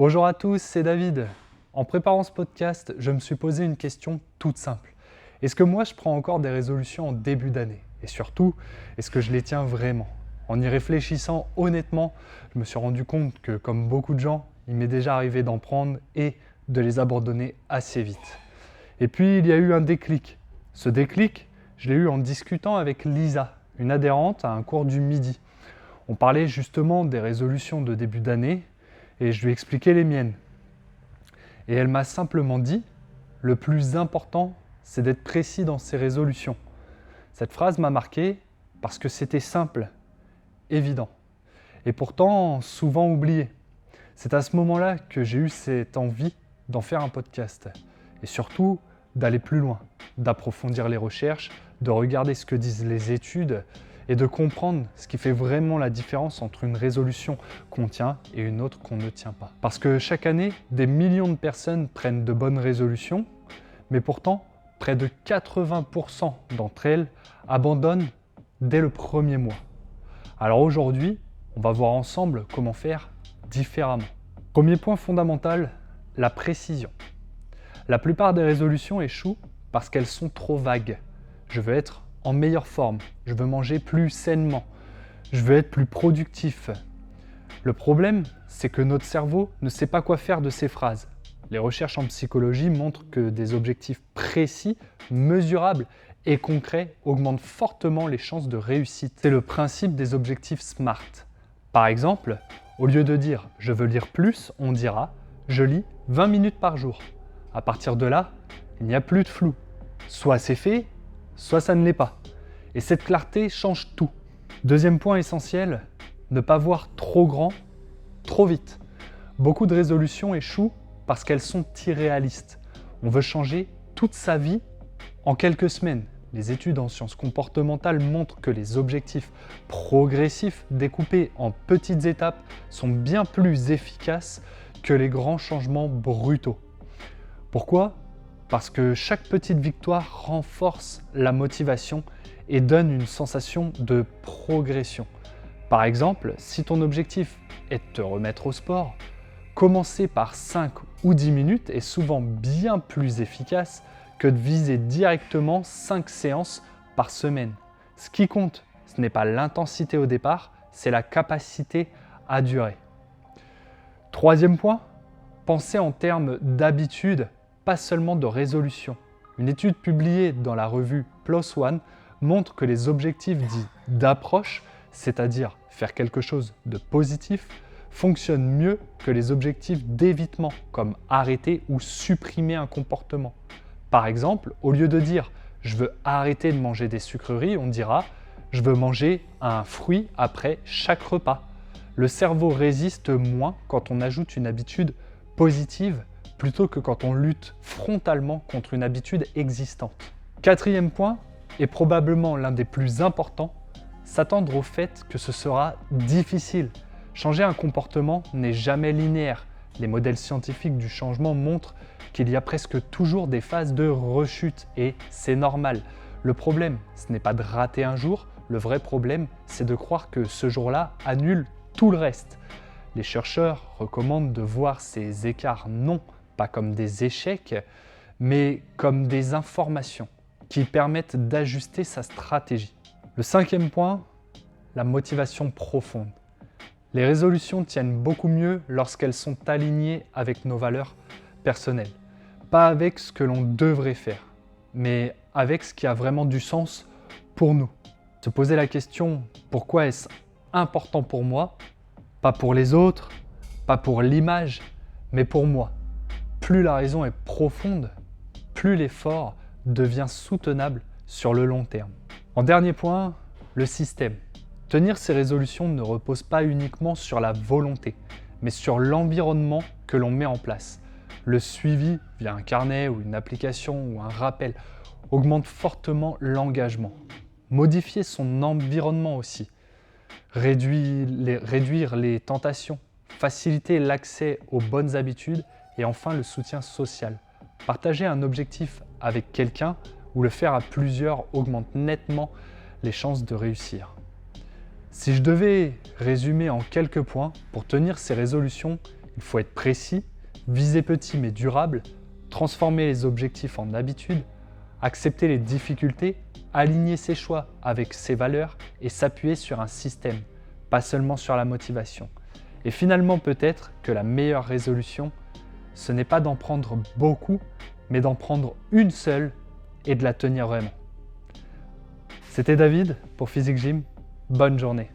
Bonjour à tous, c'est David. En préparant ce podcast, je me suis posé une question toute simple. Est-ce que moi je prends encore des résolutions en début d'année? Et surtout, est-ce que je les tiens vraiment? En y réfléchissant honnêtement, je me suis rendu compte que comme beaucoup de gens, il m'est déjà arrivé d'en prendre et de les abandonner assez vite. Et puis il y a eu un déclic. Ce déclic, je l'ai eu en discutant avec Lisa, une adhérente à un cours du midi. On parlait justement des résolutions de début d'année et je lui ai expliqué les miennes. Et elle m'a simplement dit, le plus important, c'est d'être précis dans ses résolutions. Cette phrase m'a marqué parce que c'était simple, évident, et pourtant souvent oublié. C'est à ce moment-là que j'ai eu cette envie d'en faire un podcast, et surtout d'aller plus loin, d'approfondir les recherches, de regarder ce que disent les études, et de comprendre ce qui fait vraiment la différence entre une résolution qu'on tient et une autre qu'on ne tient pas. Parce que chaque année, des millions de personnes prennent de bonnes résolutions, mais pourtant, près de 80% d'entre elles abandonnent dès le premier mois. Alors aujourd'hui, on va voir ensemble comment faire différemment. Premier point fondamental, la précision. La plupart des résolutions échouent parce qu'elles sont trop vagues. Je veux être en meilleure forme, je veux manger plus sainement, je veux être plus productif. Le problème, c'est que notre cerveau ne sait pas quoi faire de ces phrases. Les recherches en psychologie montrent que des objectifs précis, mesurables et concrets augmentent fortement les chances de réussite. C'est le principe des objectifs SMART. Par exemple, au lieu de dire « je veux lire plus », on dira « je lis 20 minutes par jour ». À partir de là, il n'y a plus de flou. Soit c'est fait, soit ça ne l'est pas. Et cette clarté change tout. Deuxième point essentiel, ne pas voir trop grand, trop vite. Beaucoup de résolutions échouent parce qu'elles sont irréalistes. On veut changer toute sa vie en quelques semaines. Les études en sciences comportementales montrent que les objectifs progressifs découpés en petites étapes sont bien plus efficaces que les grands changements brutaux. Pourquoi ? Parce que chaque petite victoire renforce la motivation et donne une sensation de progression. Par exemple, si ton objectif est de te remettre au sport, commencer par 5 ou 10 minutes est souvent bien plus efficace que de viser directement 5 séances par semaine. Ce qui compte, ce n'est pas l'intensité au départ, c'est la capacité à durer. Troisième point, pensez en termes d'habitude, pas seulement de résolution. Une étude publiée dans la revue PLOS ONE montre que les objectifs dits d'approche, c'est-à-dire faire quelque chose de positif, fonctionnent mieux que les objectifs d'évitement, comme arrêter ou supprimer un comportement. Par exemple, au lieu de dire « je veux arrêter de manger des sucreries », on dira « je veux manger un fruit après chaque repas ». Le cerveau résiste moins quand on ajoute une habitude positive plutôt que quand on lutte frontalement contre une habitude existante. Quatrième point, et probablement l'un des plus importants, s'attendre au fait que ce sera difficile. Changer un comportement n'est jamais linéaire. Les modèles scientifiques du changement montrent qu'il y a presque toujours des phases de rechute et c'est normal. Le problème, ce n'est pas de rater un jour, le vrai problème, c'est de croire que ce jour-là annule tout le reste. Les chercheurs recommandent de voir ces écarts non pas comme des échecs, mais comme des informations qui permettent d'ajuster sa stratégie. Le cinquième point, la motivation profonde. Les résolutions tiennent beaucoup mieux lorsqu'elles sont alignées avec nos valeurs personnelles. Pas avec ce que l'on devrait faire, mais avec ce qui a vraiment du sens pour nous. Se poser la question, pourquoi est-ce important pour moi? Pas pour les autres, pas pour l'image, mais pour moi. Plus la raison est profonde, plus l'effort devient soutenable sur le long terme. En dernier point, le système. Tenir ces résolutions ne repose pas uniquement sur la volonté, mais sur l'environnement que l'on met en place. Le suivi via un carnet ou une application ou un rappel augmente fortement l'engagement. Modifier son environnement aussi. Réduire les tentations, faciliter l'accès aux bonnes habitudes et enfin le soutien social. Partager un objectif avec quelqu'un ou le faire à plusieurs augmente nettement les chances de réussir. Si je devais résumer en quelques points, pour tenir ces résolutions, Il faut être précis, viser petit mais durable, transformer les objectifs en habitudes, accepter les difficultés, aligner ses choix avec ses valeurs et s'appuyer sur un système, pas seulement sur la motivation. Et finalement, peut-être que la meilleure résolution, ce n'est pas d'en prendre beaucoup, mais d'en prendre une seule et de la tenir vraiment. C'était David pour Physique Gym. Bonne journée.